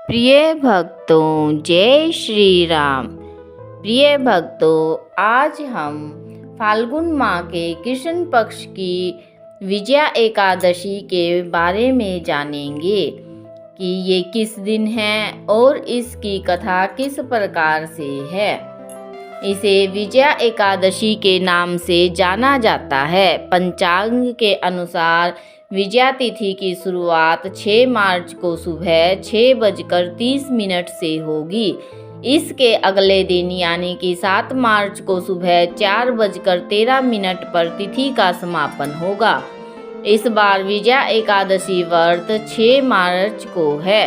प्रिय भक्तों, जय श्री राम। प्रिय भक्तों, आज हम फाल्गुन माह के कृष्ण पक्ष की विजया एकादशी के बारे में जानेंगे कि ये किस दिन है और इसकी कथा किस प्रकार से है। इसे विजया एकादशी के नाम से जाना जाता है। पंचांग के अनुसार विजया तिथि की शुरुआत 6 मार्च को सुबह 6:30 से होगी। इसके अगले दिन यानी कि 7 मार्च को सुबह 4:13 पर तिथि का समापन होगा। इस बार विजया एकादशी व्रत 6 मार्च को है।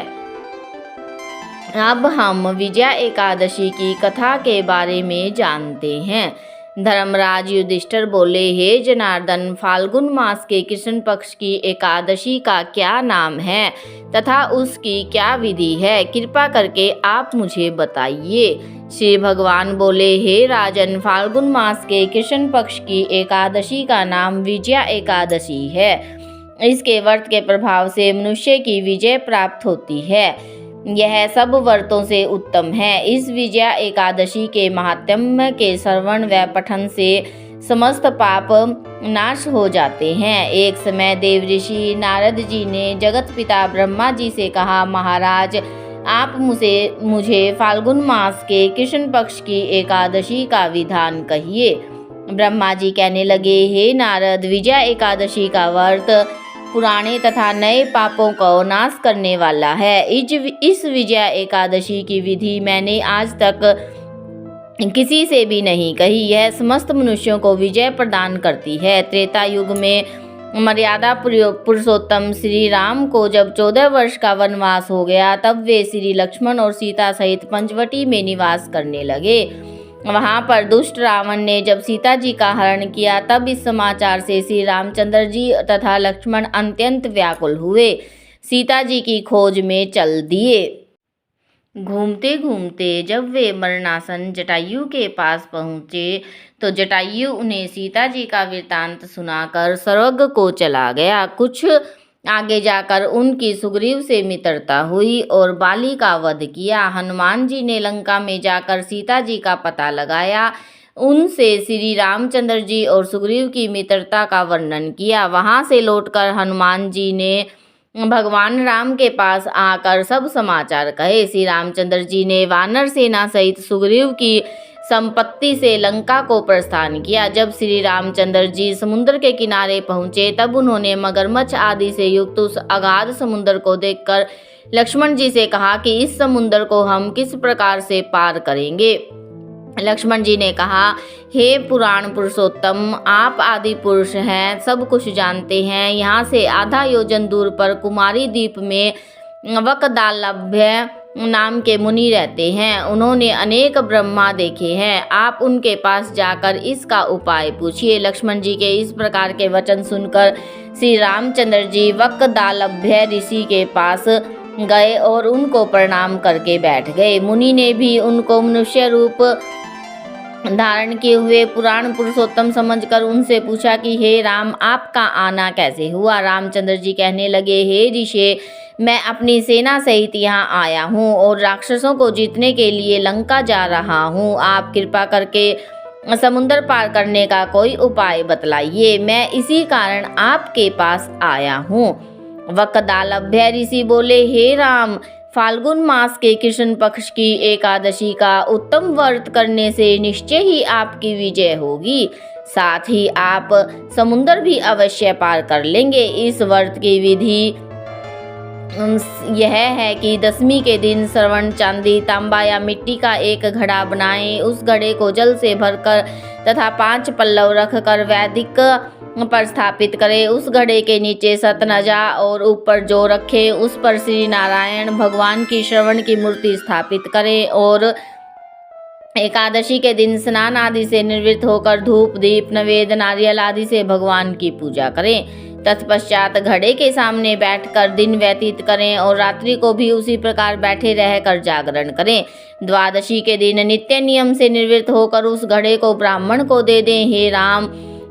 अब हम विजया एकादशी की कथा के बारे में जानते हैं। धर्मराज युधिष्ठिर बोले, हे जनार्दन, फाल्गुन मास के कृष्ण पक्ष की एकादशी का क्या नाम है तथा उसकी क्या विधि है? कृपा करके आप मुझे बताइए। श्री भगवान बोले, हे राजन, फाल्गुन मास के कृष्ण पक्ष की एकादशी का नाम विजया एकादशी है। इसके व्रत के प्रभाव से मनुष्य की विजय प्राप्त होती है। यह सब व्रतों से उत्तम है। इस विजया एकादशी के महात्म्य के श्रवण व पठन से समस्त पाप नाश हो जाते हैं। एक समय देव ऋषि नारद जी ने जगत पिता ब्रह्मा जी से कहा, महाराज, आप मुझे फाल्गुन मास के कृष्ण पक्ष की एकादशी का विधान कहिए। ब्रह्मा जी कहने लगे, हे नारद, विजया एकादशी का व्रत पुराने तथा नए पापों को नाश करने वाला है। इस विजया एकादशी की विधि मैंने आज तक किसी से भी नहीं कही। यह समस्त मनुष्यों को विजय प्रदान करती है। त्रेता युग में मर्यादा पुरुषोत्तम श्री राम को जब 14 वर्ष का वनवास हो गया, तब वे श्री लक्ष्मण और सीता सहित पंचवटी में निवास करने लगे। वहां पर दुष्ट रावण ने जब सीता जी का हरण किया, तब इस समाचार से श्री रामचंद्र जी तथा लक्ष्मण अत्यंत व्याकुल हुए। सीता जी की खोज में चल दिए। घूमते घूमते जब वे मरणासन जटायु के पास पहुँचे, तो जटायु उन्हें सीता जी का वृत्तांत सुनाकर स्वर्ग को चला गया। कुछ आगे जाकर उनकी सुग्रीव से मित्रता हुई और बाली का वध किया। हनुमान जी ने लंका में जाकर सीता जी का पता लगाया। उनसे श्री रामचंद्र जी और सुग्रीव की मित्रता का वर्णन किया। वहां से लौटकर हनुमान जी ने भगवान राम के पास आकर सब समाचार कहे। श्री रामचंद्र जी ने वानर सेना सहित सुग्रीव की संपत्ति से लंका को प्रस्थान किया। जब श्री रामचंद्र जी समुद्र के किनारे पहुंचे, तब उन्होंने मगरमच्छ आदि से युक्त उस अगाध समुद्र को देखकर लक्ष्मण जी से कहा कि इस समुद्र को हम किस प्रकार से पार करेंगे। लक्ष्मण जी ने कहा, हे पुराण पुरुषोत्तम, आप आदि पुरुष हैं, सब कुछ जानते हैं। यहाँ से आधा योजन दूर पर कुमारी द्वीप में वकदालभ्य नाम के मुनि रहते हैं। उन्होंने अनेक ब्रह्मा देखे हैं। आप उनके पास जाकर इसका उपाय पूछिए। लक्ष्मण जी के इस प्रकार के वचन सुनकर श्री रामचंद्र जी वकदालभ्य ऋषि के पास गए और उनको प्रणाम करके बैठ गए। मुनि ने भी उनको मनुष्य रूप धारण किए हुए पुराण पुरुषोत्तम समझकर उनसे पूछा कि हे राम, आपका आना कैसे हुआ? रामचंद्र जी कहने लगे, हे ऋषि, मैं अपनी सेना सहित यहाँ आया हूँ और राक्षसों को जीतने के लिए लंका जा रहा हूँ। आप कृपा करके समुद्र पार करने का कोई उपाय बतलाइए। मैं इसी कारण आपके पास आया हूँ। वकदालभ्य ऋषि बोले, हे राम, फाल्गुन मास के कृष्ण पक्ष की एकादशी का उत्तम व्रत करने से निश्चय ही आपकी विजय होगी। साथ ही आप समुद्र भी अवश्य पार कर लेंगे। इस व्रत की विधि यह है कि दशमी के दिन श्रवण, चांदी, तांबा या मिट्टी का एक घड़ा बनाएं। उस घड़े को जल से भरकर तथा 5 पल्लव रखकर वैदिक पर स्थापित करें। उस घड़े के नीचे सतनजा और ऊपर जो रखें, उस पर श्री नारायण भगवान की श्रवण की मूर्ति स्थापित करें और एकादशी के दिन स्नान आदि से निवृत्त होकर धूप, दीप, नैवेद्य, नारियल आदि से भगवान की पूजा करें। तत्पश्चात घड़े के सामने बैठकर दिन व्यतीत करें और रात्रि को भी उसी प्रकार बैठे रहकर जागरण करें। द्वादशी के दिन नित्य नियम से निवृत्त होकर उस घड़े को ब्राह्मण को दे दें। हे राम,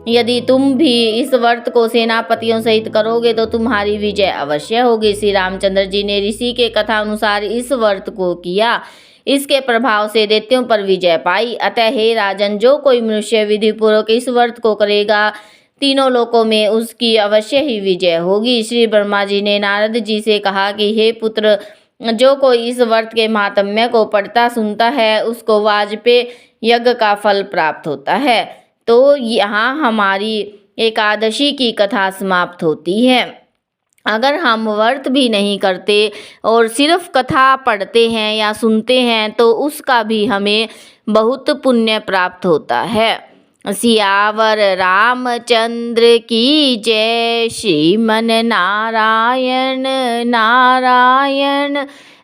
यदि तुम भी इस व्रत को सेनापतियों सहित करोगे तो तुम्हारी विजय अवश्य होगी। श्री रामचंद्र जी ने ऋषि के कथा अनुसार इस व्रत को किया। इसके प्रभाव से दैत्यों पर विजय पाई। अतः हे राजन, जो कोई मनुष्य विधि पूर्वक इस व्रत को करेगा, तीनों लोकों में उसकी अवश्य ही विजय होगी। श्री ब्रह्मा जी ने नारद जी से कहा कि हे पुत्र, जो कोई इस व्रत के महात्म्य को पढ़ता सुनता है, उसको वाजपेय यज्ञ का फल प्राप्त होता है। तो यहाँ हमारी एकादशी की कथा समाप्त होती है। अगर हम व्रत भी नहीं करते और सिर्फ कथा पढ़ते हैं या सुनते हैं तो उसका भी हमें बहुत पुण्य प्राप्त होता है। सियावर रामचंद्र की जय। श्रीमन नारायण नारायण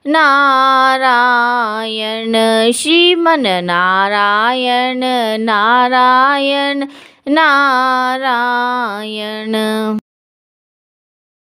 नारायण। श्रीमन नारायण नारायण नारायण।